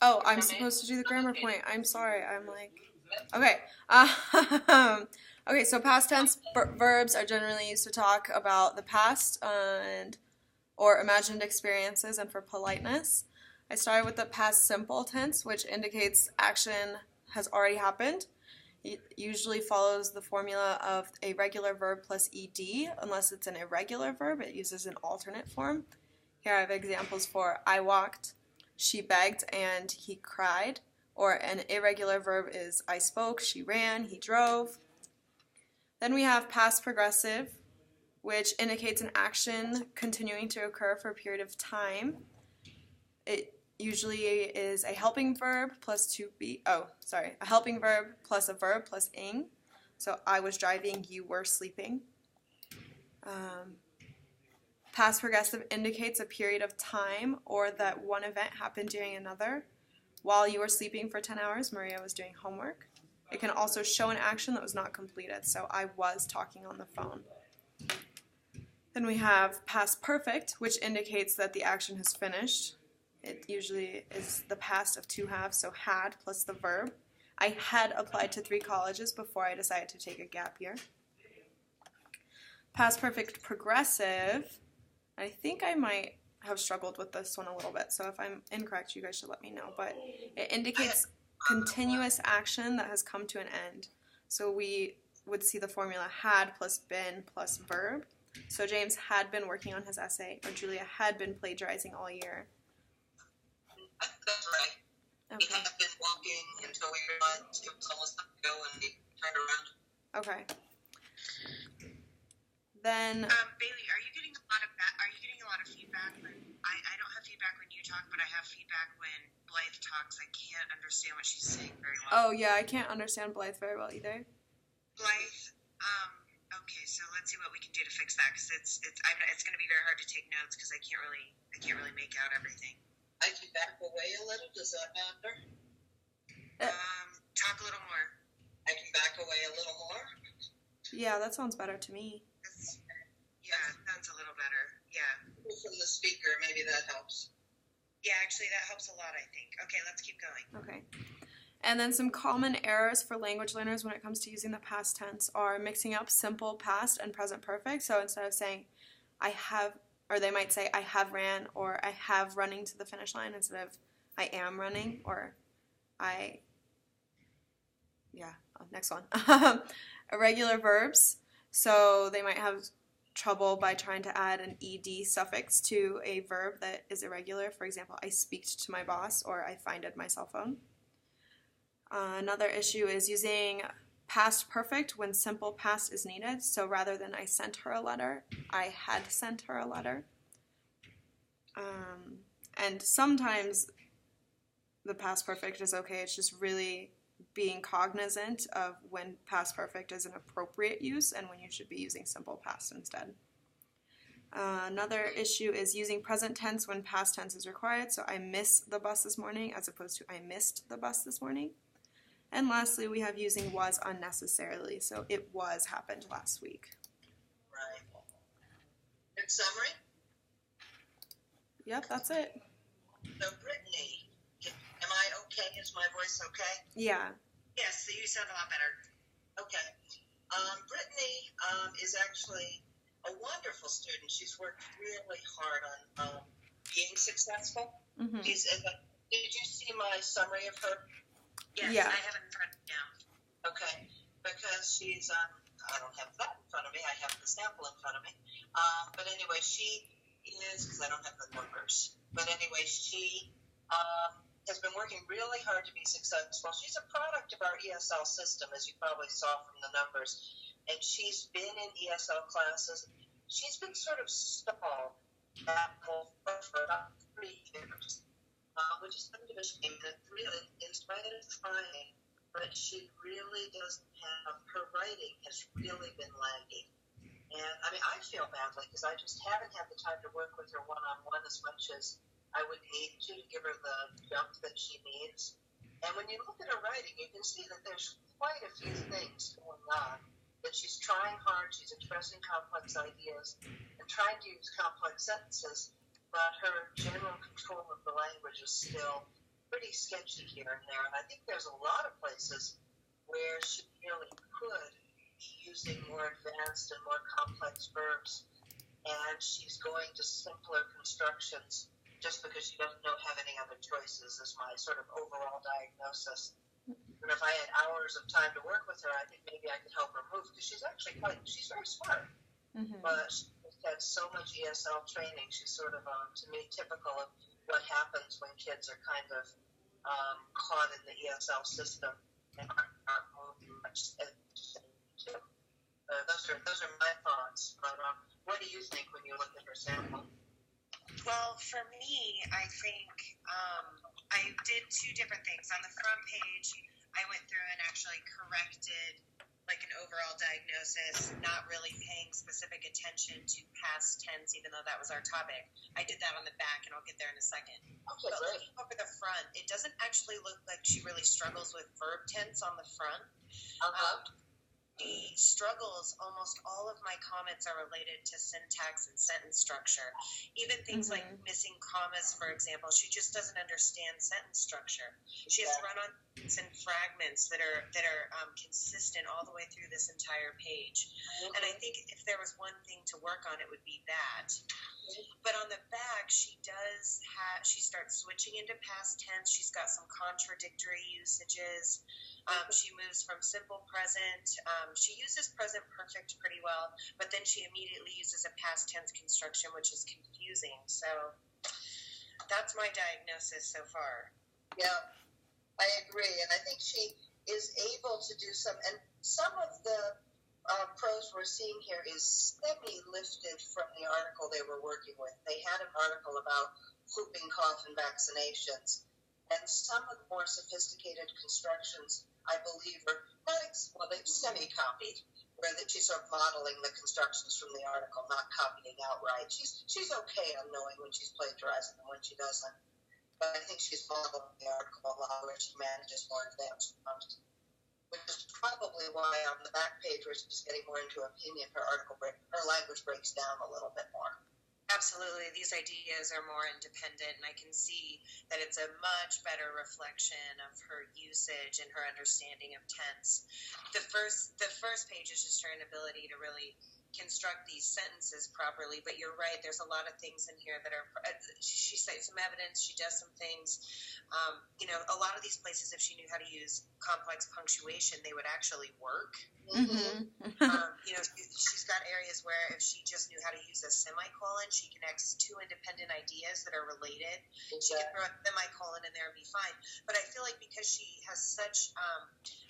Oh, I'm supposed to do the grammar point. I'm sorry. I'm like, okay. Okay, so past tense verbs are generally used to talk about the past and or imagined experiences and for politeness. I started with the past simple tense, which indicates action has already happened. It usually follows the formula of a regular verb plus ed. Unless it's an irregular verb, it uses an alternate form. Here I have examples for I walked, she begged, and he cried. Or an irregular verb is I spoke, she ran, he drove. Then we have past progressive, which indicates an action continuing to occur for a period of time. It usually is a helping verb plus to be, a helping verb plus a verb plus ing. So I was driving, you were sleeping. Past progressive indicates a period of time or that one event happened during another. While you were sleeping for 10 hours, Maria was doing homework. It can also show an action that was not completed, so I was talking on the phone. Then we have past perfect, which indicates that the action has finished. It usually is the past of two halves, so had plus the verb. I had applied to 3 colleges before I decided to take a gap year. Past perfect progressive, I think I might have struggled with this one a little bit, so if I'm incorrect, you guys should let me know. But it indicates continuous action that has come to an end. So we would see the formula had plus been plus verb. So James had been working on his essay, or Julia had been plagiarizing all year. That's right. Okay. He had been walking until we realized it was almost time to go, and he turned around. Okay. Then Bailey, are you getting a lot of feedback? I don't have feedback when you talk, but I have feedback when Blythe talks. I can't understand what she's saying very well. Oh yeah, I can't understand Blythe very well either. Blythe, okay, so let's see what we can do to fix that, because it's going to be very hard to take notes because I can't really make out everything. I can back away a little. Does that matter? Talk a little more. I can back away a little more. Yeah, that sounds better to me. That's a little better. Yeah. From the speaker, maybe that helps. Yeah, actually, that helps a lot, I think. Okay, let's keep going. Okay. And then some common errors for language learners when it comes to using the past tense are mixing up simple past and present perfect. So instead of saying I have, or they might say I have ran, or I have running to the finish line instead of I am running, or next one. Irregular verbs. So they might have trouble by trying to add an ed suffix to a verb that is irregular. For example, I speaked to my boss, or I finded my cell phone. Another issue is using past perfect when simple past is needed. So rather than I sent her a letter, I had sent her a letter. And sometimes the past perfect is okay. It's just really being cognizant of when past perfect is an appropriate use and when you should be using simple past instead. Another issue is using present tense when past tense is required. So I missed the bus this morning as opposed to I missed the bus this morning. And lastly, we have using was unnecessarily. So it was happened last week. Right. In summary? Yep, that's it. So Brittany, am I okay? Is my voice okay? Yeah. Yes, you sound a lot better. Okay. Brittany is actually a wonderful student. She's worked really hard on being successful. Mm-hmm. Did you see my summary of her? Yes, Yeah. I have it in front of me now. Okay. Because she's, I don't have that in front of me. I have the sample in front of me. But anyway, she is, because I don't have the numbers. But anyway, she has been working really hard to be successful. She's a product of our ESL system, as you probably saw from the numbers. And she's been in ESL classes. She's been sort of stalled for about 3 years, which is kind of a shame. That really, in spite of trying, but she really doesn't have, her writing has really been lagging. And I mean, I feel badly because I just haven't had the time to work with her one-on-one as much as I would need to give her the jump that she needs. And when you look at her writing, you can see that there's quite a few things going on. That she's trying hard, she's expressing complex ideas and trying to use complex sentences, but her general control of the language is still pretty sketchy here and there. And I think there's a lot of places where she really could be using more advanced and more complex verbs. And she's going to simpler constructions just because she doesn't have any other choices, is my sort of overall diagnosis. And if I had hours of time to work with her, I think maybe I could help her move, because she's very smart. Mm-hmm. But she's had so much ESL training. She's sort of, to me, typical of what happens when kids are kind of caught in the ESL system and aren't moving much. Those are my thoughts. But what do you think when you look at her sample? Well, for me, I think I did two different things. On the front page, I went through and actually corrected like an overall diagnosis, not really paying specific attention to past tense, even though that was our topic. I did that on the back, and I'll get there in a second. Okay, but great. looking over the front, it doesn't actually look like she really struggles with verb tense on the front. She struggles, almost all of my comments are related to syntax and sentence structure. Even things like missing commas, for example, she just doesn't understand sentence structure. She has run-on and fragments that are consistent all the way through this entire page. And I think if there was one thing to work on, it would be that. But on the back, she starts switching into past tense. She's got some contradictory usages. She moves from simple present. She uses present perfect pretty well, but then she immediately uses a past tense construction, which is confusing. So that's my diagnosis so far. Yeah, I agree. And I think she is able to do some of the prose we're seeing here is semi-lifted from the article they were working with. They had an article about whooping cough and vaccinations. And some of the more sophisticated constructions, I believe, are they've semi-copied, where that she's sort of modeling the constructions from the article, not copying outright. She's okay on knowing when she's plagiarizing and when she doesn't. But I think she's modeling the article a lot where she manages more advanced ones, which is probably why on the back page where she's getting more into opinion, her language breaks down a little bit more. Absolutely. These ideas are more independent, and I can see that it's a much better reflection of her usage and her understanding of tense. The first page is just her inability to really construct these sentences properly, but you're right, there's a lot of things in here that are, she cites some evidence, she does some things, a lot of these places, if she knew how to use complex punctuation, they would actually work. Mm-hmm. She's got areas where if she just knew how to use a semicolon, she connects two independent ideas that are related. Exactly. She can throw a semicolon in there and be fine. But I feel like because she has such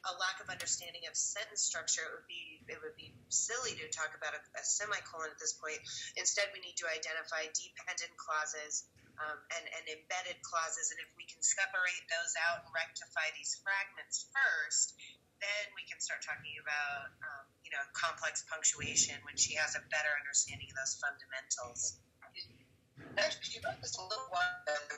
a lack of understanding of sentence structure, it would be silly to talk about a semicolon at this point. Instead, we need to identify dependent clauses and embedded clauses, and if we can separate those out and rectify these fragments first, then we can start talking about complex punctuation when she has a better understanding of those fundamentals. Actually, she wrote this a little while ago,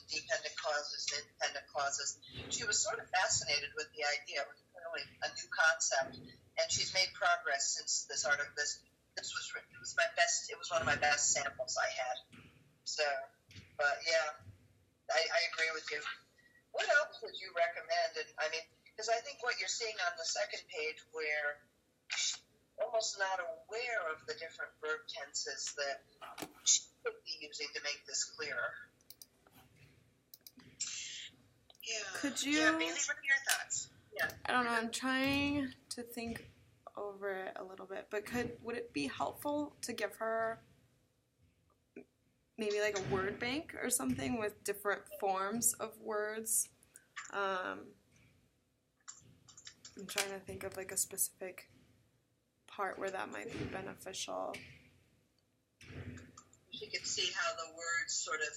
dependent clauses and independent clauses. She was sort of fascinated with the idea. It was really a new concept, and she's made progress since this article. This was written. It was my best. It was one of my best samples I had. So, but yeah, I agree with you. What else would you recommend? And I mean, because I think what you're seeing on the second page, where she's almost not aware of the different verb tenses that she could be using to make this clearer. Yeah. Could you? Yeah, Bailey, what are your thoughts? Yeah. I don't know. I'm trying to think over it a little bit, but would it be helpful to give her maybe like a word bank or something with different forms of words? I'm trying to think of like a specific part where that might be beneficial. You could see how the words sort of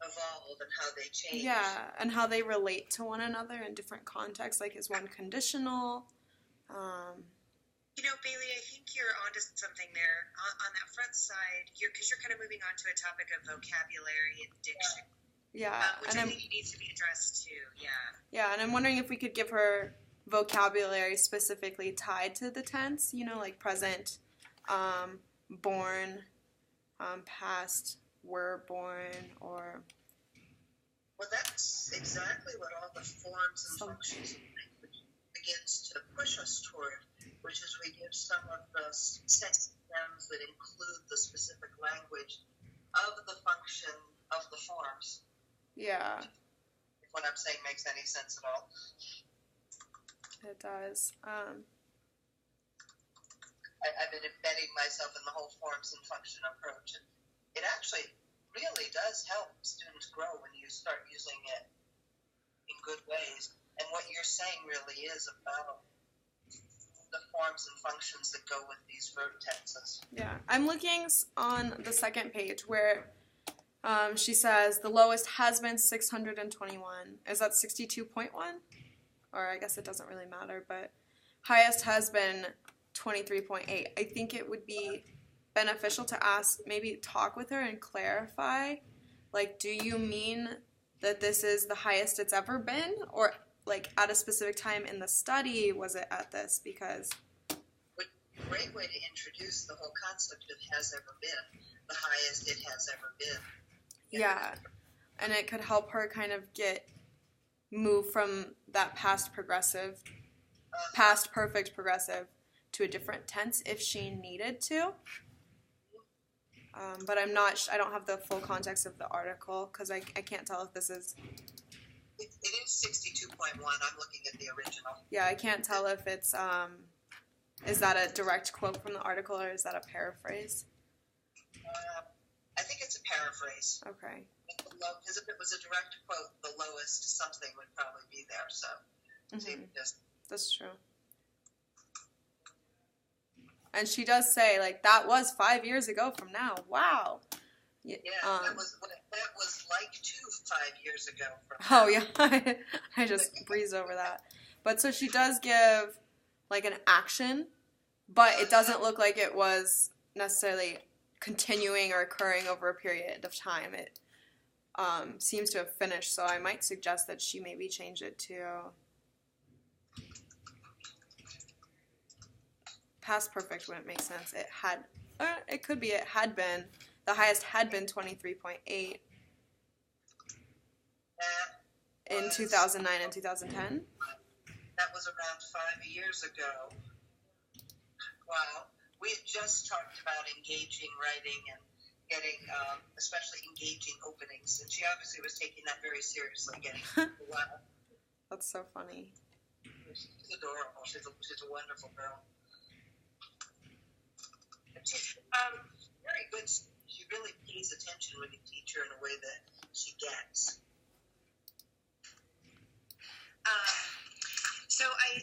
evolve and how they change. Yeah, and how they relate to one another in different contexts. Like, is one conditional? Bailey, I think you're onto something there. On that front side, because you're kind of moving on to a topic of vocabulary and diction. Yeah. Which I think needs to be addressed too, yeah. Yeah, and I'm wondering if we could give her vocabulary specifically tied to the tense, like present, born, past, were born, or Well, that's exactly what all the forms and functions of language begins to push us toward, which is we give some of the sets terms that include the specific language of the function of the forms. Yeah. If what I'm saying makes any sense at all. It does. I've been embedding myself in the whole forms and function approach, and it actually really does help students grow when you start using it in good ways. And what you're saying really is about the forms and functions that go with these verb tenses. Yeah, I'm looking on the second page where she says the lowest has been 621. Is that 62.1? Or I guess it doesn't really matter, but highest has been 23.8. I think it would be beneficial to maybe talk with her and clarify, like, do you mean that this is the highest it's ever been? Or, like, at a specific time in the study, was it at this? Because... A great way to introduce the whole concept of has ever been, the highest it has ever been. Yeah, and it could help her kind of move from that past perfect progressive to a different tense if she needed to. But I don't have the full context of the article because I can't tell if this is... It is 62.1. I'm looking at the original. Yeah, I can't tell if it's, is that a direct quote from the article or is that a paraphrase? I think it's a paraphrase. Okay. Because if it was a direct quote, the lowest something would probably be there, so... Mm-hmm. That's true. And she does say, like, that was 5 years ago from now. Wow. Yeah, that was like 5 years ago from now. Oh, yeah. I just breezed over that. But so she does give, like, an action, but it doesn't look like it was necessarily continuing or occurring over a period of time. It seems to have finished, so I might suggest that she maybe change it to... Past perfect wouldn't make sense. It could be it had been. The highest had been 23.8 in 2009 and 2010. That was around 5 years ago. Wow. We had just talked about engaging writing and getting, especially engaging openings, and she obviously was taking that very seriously, getting wow. That's so funny. She's adorable. She's a wonderful girl. She's very good. She really pays attention when you teach her in a way that she gets.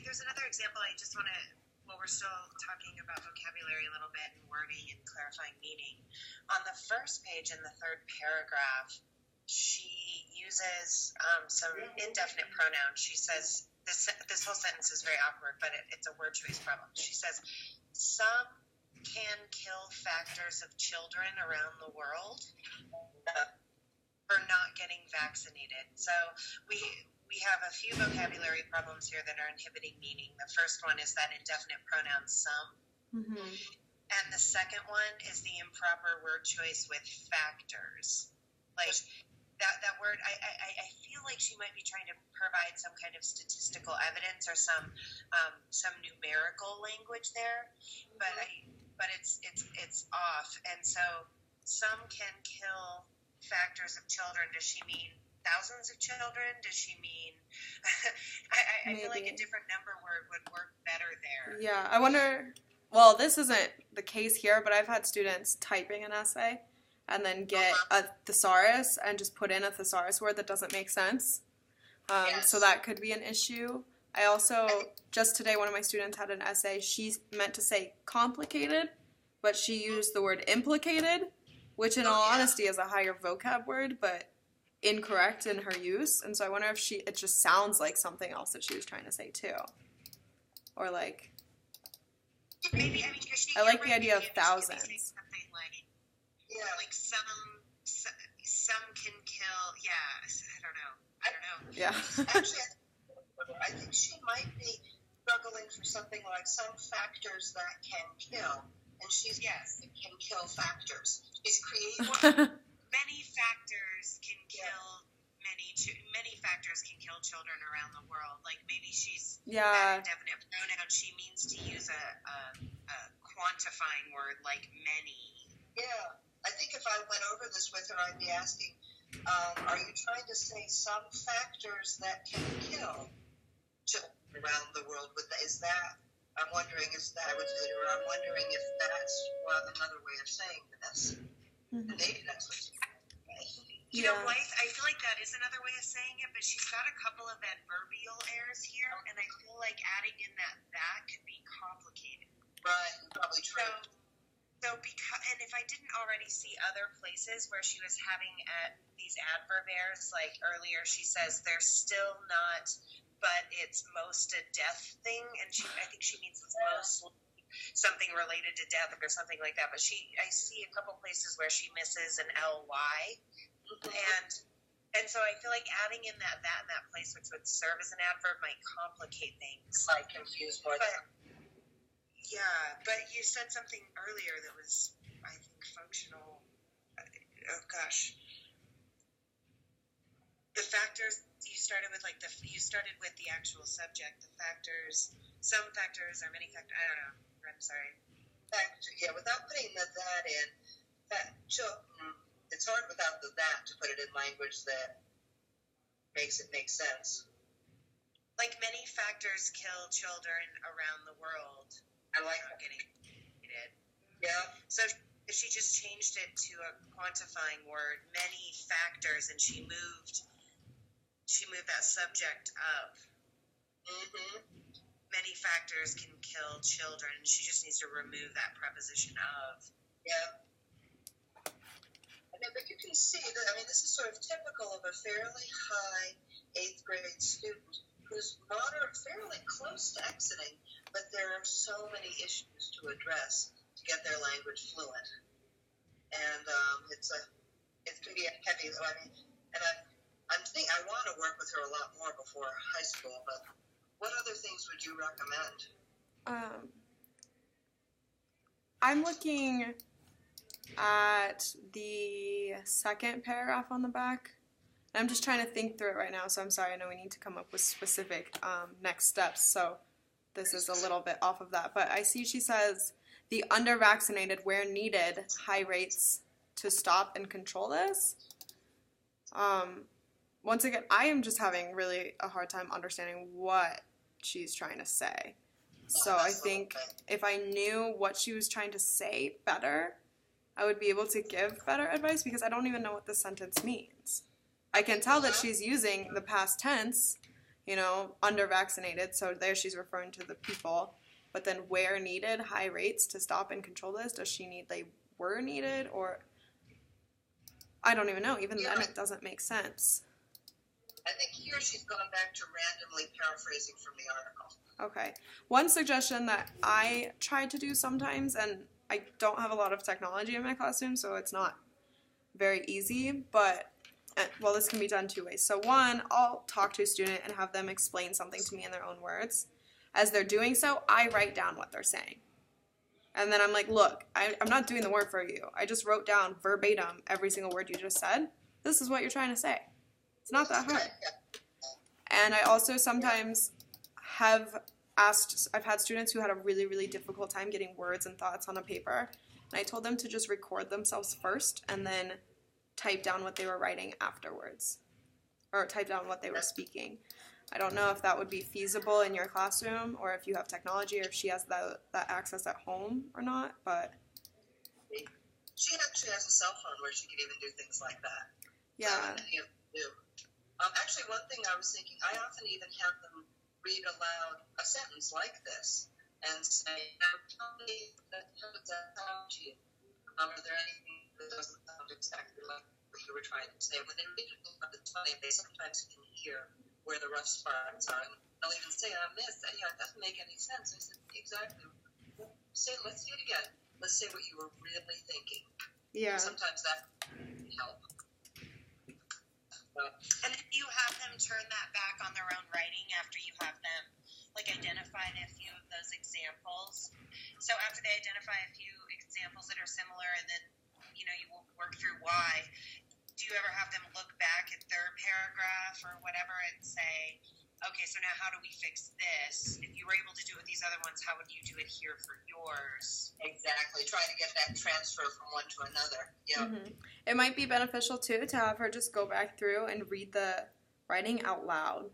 There's another example I just want to, we're still talking about vocabulary a little bit and wording and clarifying meaning. On the first page in the third paragraph, she uses some indefinite pronouns. She says, this whole sentence is very awkward, but it's a word choice problem. She says, some can kill factors of children around the world for not getting vaccinated. So we have a few vocabulary problems here that are inhibiting meaning. The first one is that indefinite pronoun some. Mm-hmm. And the second one is the improper word choice with factors. Like that word, I feel like she might be trying to provide some kind of statistical evidence or some numerical language there, but it's off. And so some can kill factors of children. Does she mean thousands of children? Does she mean I feel like a different number word would work better there. Yeah, I wonder, well, this isn't the case here, but I've had students typing an essay and then get a thesaurus and just put in a thesaurus word that doesn't make sense. So that could be an issue. I also, just today, one of my students had an essay. She meant to say complicated, but she used the word implicated, which in all honesty is a higher vocab word, but incorrect in her use. And so I wonder if it just sounds like something else that she was trying to say too. Or like, maybe, I like the idea of thousands. Something like some can kill, I don't know. Yeah. Actually, I think she might be struggling for something like some factors that can kill. And she's, it can kill factors. She's creating many factors can kill many too. kill children around the world. Like maybe she's Yeah. that indefinite pronoun. She means to use a quantifying word like many. Yeah. I think if I went over this with her, I'd be asking, are you trying to say some factors that can kill children around the world? Is that, I'm wondering, is that, I would say to her, I'm wondering if that's another way of saying this. Mm-hmm. And maybe that's what she's saying. You know, Blythe, I feel like that is another way of saying it, but she's got a couple of adverbial errors here, and I feel like adding in that could be complicated. Right, probably true. So because, and if I didn't already see other places where she was having these adverb errors, like earlier she says they're still not, but it's most a death thing, and I think she means it's most something related to death or something like that. But I see a couple places where she misses an ly, and so I feel like adding in that in that place, which would serve as an adverb, might complicate things. Might confuse more. Yeah, but you said something earlier that was, I think, functional. Oh gosh, the factors you started with, like you started with the actual subject. The factors, some factors or many factors. I don't know. I'm sorry. Yeah, without putting the that in, it's hard without the that to put it in language that makes it make sense. Like many factors kill children around the world. I like that. Getting it. Yeah. So if she just changed it to a quantifying word, many factors, and she moved that subject up. Mm-hmm. Many factors can kill children. She just needs to remove that preposition of. Yeah. But you can see that, I mean, this is sort of typical of a fairly high 8th grade student who's fairly close to exiting, but there are so many issues to address to get their language fluent. And it can be a heavy, I mean, and I want to work with her a lot more before high school, but what other things would you recommend? I'm looking at the second paragraph on the back. I'm just trying to think through it right now, so I'm sorry. I know we need to come up with specific next steps, so this is a little bit off of that. But I see she says, the under-vaccinated, where needed, high rates to stop and control this. Once again, I am just having really a hard time understanding what she's trying to say. So I think if I knew what she was trying to say better, I would be able to give better advice, because I don't even know what this sentence means. I can tell that she's using the past tense, under-vaccinated, so there she's referring to the people. But then where needed, high rates to stop and control this, does she need they were needed, or I don't even know. Even then it doesn't make sense. I think here she's gone back to randomly paraphrasing from the article. Okay. One suggestion that I try to do sometimes, and I don't have a lot of technology in my classroom, so it's not very easy, but, well, this can be done two ways. So one, I'll talk to a student and have them explain something to me in their own words. As they're doing so, I write down what they're saying. And then I'm like, look, I'm not doing the work for you. I just wrote down verbatim every single word you just said. This is what you're trying to say. It's not that hard. And I also sometimes I've had students who had a really, really difficult time getting words and thoughts on a paper. And I told them to just record themselves first and then type down what they were writing afterwards. Or type down what they were speaking. I don't know if that would be feasible in your classroom, or if you have technology, or if she has that access at home or not, but... She actually has a cell phone where she could even do things like that. Yeah. Actually, one thing I was thinking, I often even have them read aloud a sentence like this and say, now tell me, how does that sound to you? Are there anything that doesn't sound exactly like what you were trying to say? When they read it aloud, it's funny, they sometimes can hear where the rough spots are. And they'll even say, I missed that. Yeah, it doesn't make any sense. I said, exactly. Let's see it again. Let's say what you were really thinking. Yeah. Sometimes that can help. And if you have them turn that back on their own writing after you have them, like, identified a few of those examples. So after they identify a few examples that are similar, and then, you will work through why, do you ever have them look back at their paragraph or whatever and say, okay, so now how do we fix this? If you were able to do it with these other ones, how would you do it here for yours? Exactly. Try to get that transfer from one to another. Yeah. Mm-hmm. It might be beneficial, too, to have her just go back through and read the writing out loud.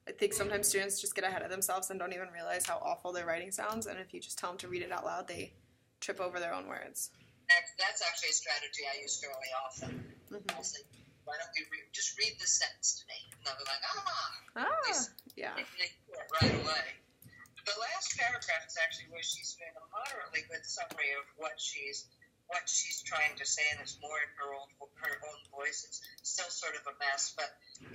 I think sometimes students just get ahead of themselves and don't even realize how awful their writing sounds, and if you just tell them to read it out loud, they trip over their own words. That's actually a strategy I use fairly often. Mm-hmm. I'll say, why don't you just read this sentence to me? And they'll be like, Yeah. They hear it right away. The last paragraph is actually where she's doing a moderately good summary of what she's trying to say, and it's more in her own voice. It's still sort of a mess, but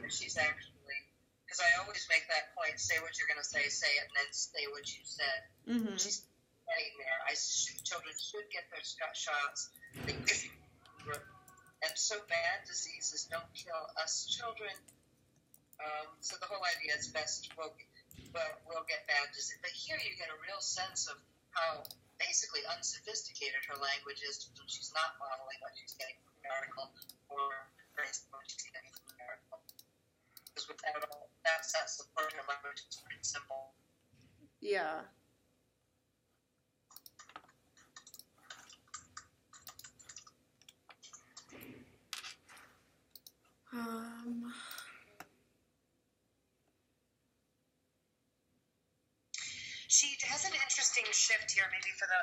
she's actually, because I always make that point, say what you're going to say it, and then say what you said. Mm-hmm. She's getting there. Children should get their shots. And so bad diseases don't kill us children. So the whole idea is best we'll get bad disease. But here you get a real sense of how basically unsophisticated her language is when she's not modeling what she's getting from the article or what she's getting from the article. Because without all that sense of her language, it's pretty simple. Yeah. She has an interesting shift here, maybe for the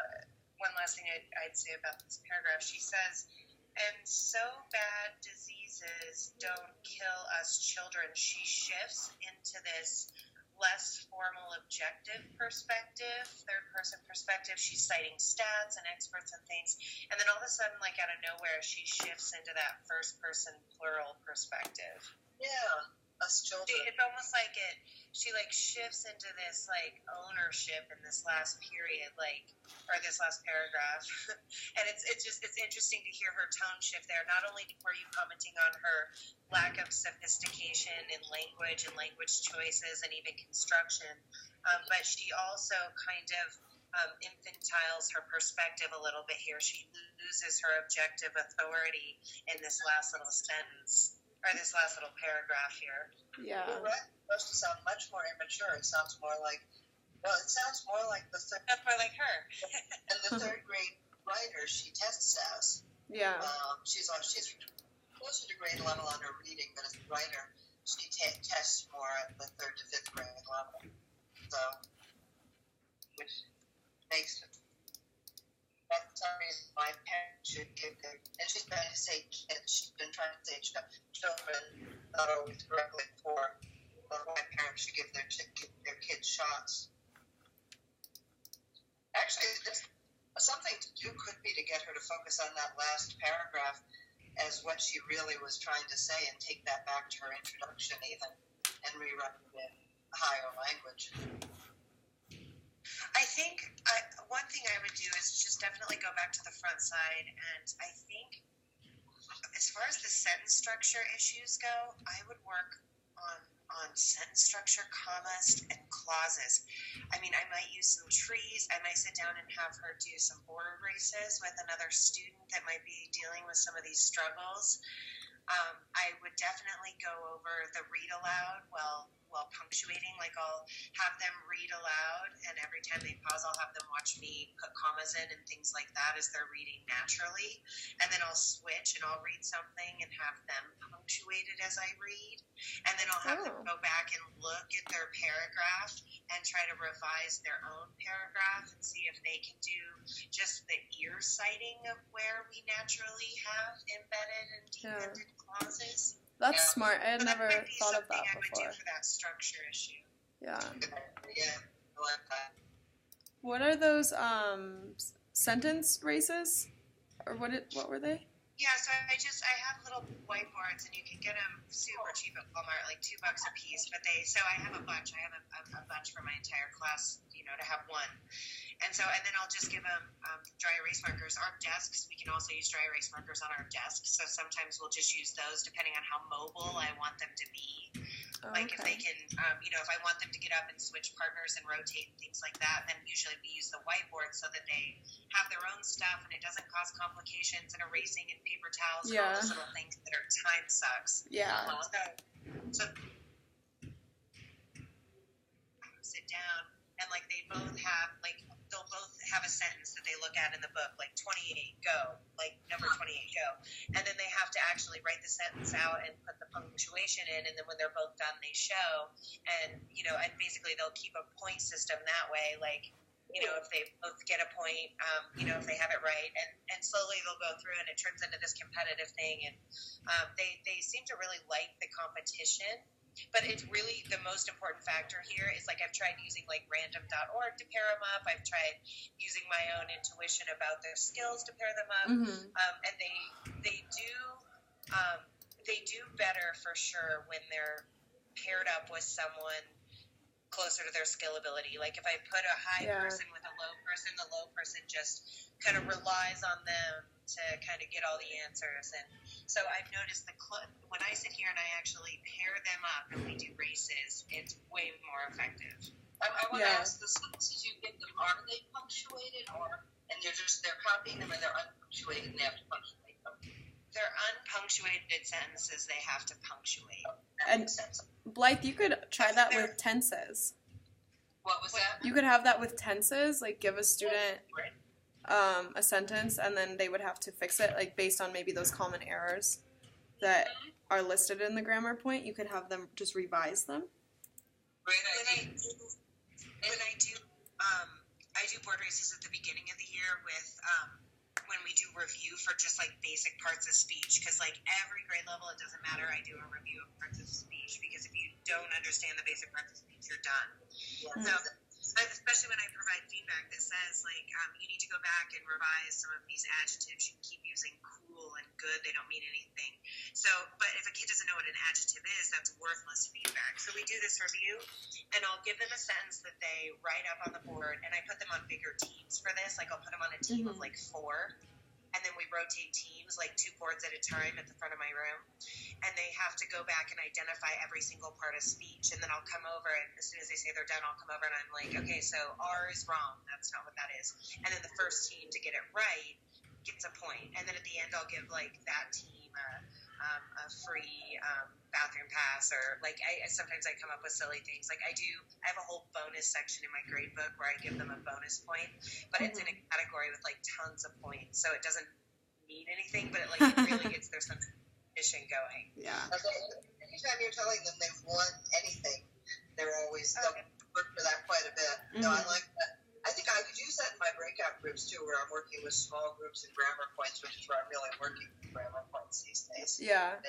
one last thing I'd say about this paragraph. She says, and so bad diseases don't kill us children. She shifts into this less formal objective perspective, third person perspective. She's citing stats and experts and things. And then all of a sudden, like out of nowhere, she shifts into that first person plural perspective. Yeah, us children. It's almost like she like shifts into this like ownership in this last period, or this last paragraph. And it's interesting to hear her tone shift there. Not only were you commenting on her lack of sophistication in language and language choices and even construction, but she also kind of infantiles her perspective a little bit here. She loses her objective authority in this last little sentence, or this last little paragraph here. Yeah. You're right. It's supposed to sound much more immature. It sounds more like, That's more like her. And the third grade writer she tests as. Yeah. She's closer to grade level on her reading, but as a writer, she tests more at the third to fifth grade level. So, which makes it. That's some reason my parents should give their, and she's trying to say kids, she's been trying to say children, not always correctly for, but my parents should give their kids shots. Actually, something to do could be to get her to focus on that last paragraph as what she really was trying to say and take that back to her introduction even and rewrite it in higher language. I think one thing I would do is just definitely go back to the front side, and I think as far as the sentence structure issues go, I would work on sentence structure, commas, and clauses. I mean, I might use some trees. I might sit down and have her do some border races with another student that might be dealing with some of these struggles. I would definitely go over the read aloud while punctuating. Like, I'll have them read aloud, and every time they pause, I'll have them watch me put commas in and things like that as they're reading naturally. And then I'll switch and I'll read something and have them punctuate it as I read. And then I'll have them go back and look at their paragraph and try to revise their own paragraph and see if they can do just the ear citing of where we naturally have embedded and dependent clauses. That's smart. I had never thought of that I would do before. for that structure issue. Yeah. Yeah, I like that. What are those sentence races? Or what were they? Yeah, so I have little whiteboards, and you can get them super cheap at Walmart, like $2 a piece. But I have a bunch. I have a bunch for my entire class, to have one. And then I'll just give them dry erase markers. Our desks, we can also use dry erase markers on our desks. So sometimes we'll just use those depending on how mobile I want them to be. Oh, Like if okay. they can, if I want them to get up and switch partners and rotate and things like that, then usually we use the whiteboard so that they have their own stuff and it doesn't cause complications and erasing and paper towels and all those little things that are time sucks. Yeah. So sit down and like they both have they'll both have a sentence that they look at in the book, like 28 go, like number 28 go, and then they have to actually write the sentence out and put the punctuation in, and then when they're both done they show, and and basically they'll keep a point system that way, like if they both get a point, if they have it right, and slowly they'll go through and it turns into this competitive thing, and they seem to really like the competition. But it's really the most important factor here is like I've tried using like random.org to pair them up. I've tried using my own intuition about their skills to pair them up, and they do better for sure when they're paired up with someone closer to their skill ability. Like if I put a high person with a low person, the low person just kind of relies on them to kind of get all the answers. And so I've noticed when I sit here and I actually pair them up and we do races, it's way more effective. I want to ask, the sentences you give them, are they punctuated and they're copying them and they're unpunctuated and they have to punctuate them? They're unpunctuated sentences they have to punctuate. And Blythe, you could try that with tenses. What was that? You could have that with tenses, like give a student a sentence and then they would have to fix it, like based on maybe those common errors that are listed in the grammar point. You could have them just revise them. Great idea. I do board races at the beginning of the year with when we do review for just like basic parts of speech, because like every grade level, it doesn't matter, I do a review of parts of speech, because if you don't understand the basic parts of speech, you're done. So especially when I provide feedback that says like you need to go back and revise some of these adjectives. You keep using cool and good, they don't mean anything. So but if a kid doesn't know what an adjective is, that's worthless feedback. So we do this review and I'll give them a sentence that they write up on the board, and I put them on bigger teams for this. Like I'll put them on a team of like 4, and then we rotate teams like 2 boards at a time at the front of my room, and they have to go back and identify every single part of speech. And then I'll come over, and as soon as they say they're done, I'll come over and I'm like, okay, so R is wrong, that's not what that is. And then the first team to get it right gets a point, and then at the end I'll give like that team a free bathroom pass, or like sometimes I come up with silly things. Like I have a whole bonus section in my grade book where I give them a bonus point, but it's in a category with like tons of points, so it doesn't mean anything, but it really gets their sense of mission going. Yeah. Anytime you're telling them they've won anything, they'll work for that quite a bit. No, I like that. I think I could use that in my breakout groups too, where I'm working with small groups and grammar points, which is where I'm really working with grammar points these days. Yeah.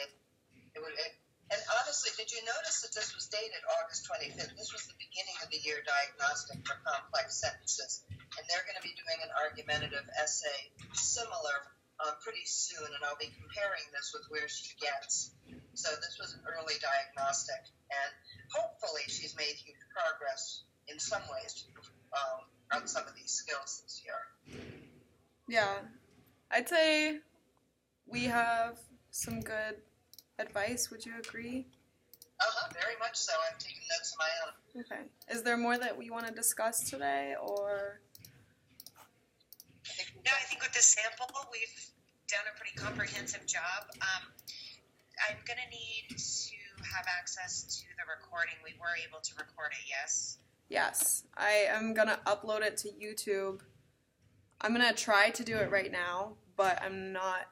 And honestly, did you notice that this was dated August 25th? This was the beginning of the year diagnostic for complex sentences, and they're going to be doing an argumentative essay similar pretty soon, and I'll be comparing this with where she gets. So this was an early diagnostic, and hopefully she's made huge progress in some ways on some of these skills this year. Yeah. I'd say we have some good advice. Would you agree? Very much so. I've taken notes of my own. Okay. Is there more that we want to discuss today, or? No, I think with the sample, we've done a pretty comprehensive job. I'm going to need to have access to the recording. We were able to record it, yes? Yes. I am going to upload it to YouTube. I'm going to try to do it right now, but I'm not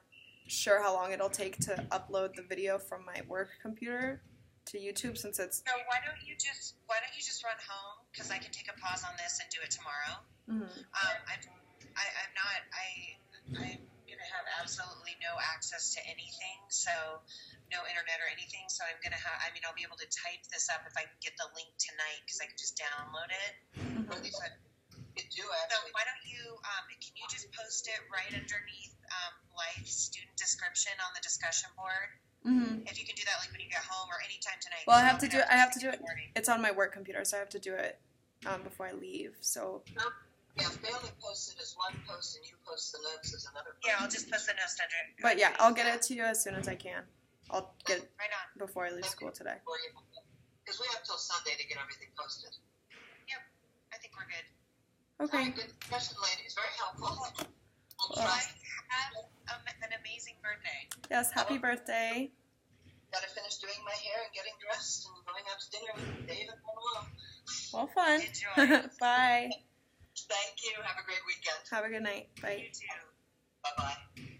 sure how long it'll take to upload the video from my work computer to YouTube, since it's... So why don't you just run home, because I can take a pause on this and do it tomorrow. I'm gonna have absolutely no access to anything, so no internet or anything. So I'm gonna have. I'll be able to type this up if I can get the link tonight, because I can just download it. So why don't you? Can you just post it right underneath Blythe's student description on the discussion board? If you can do that, like when you get home or anytime tonight. Well, I have to do it. It's on my work computer, so I have to do it before I leave. So. Yeah, Bailey posted as one post, and you post the notes as another post. Yeah, I'll just post the notes under. But yeah, I'll get it to you as soon as I can. I'll get it right on before I leave school today. because we have till Sunday to get everything posted. Yep, I think we're good. Okay. Good discussion, ladies. Very helpful. We'll Well, try. Have an amazing birthday. Yes, happy birthday. Got to finish doing my hair and getting dressed and going out to dinner with Dave and Mama. Well, fun. Enjoy. Bye. Thank you. Have a great weekend. Have a good night. Bye. You too. Bye-bye.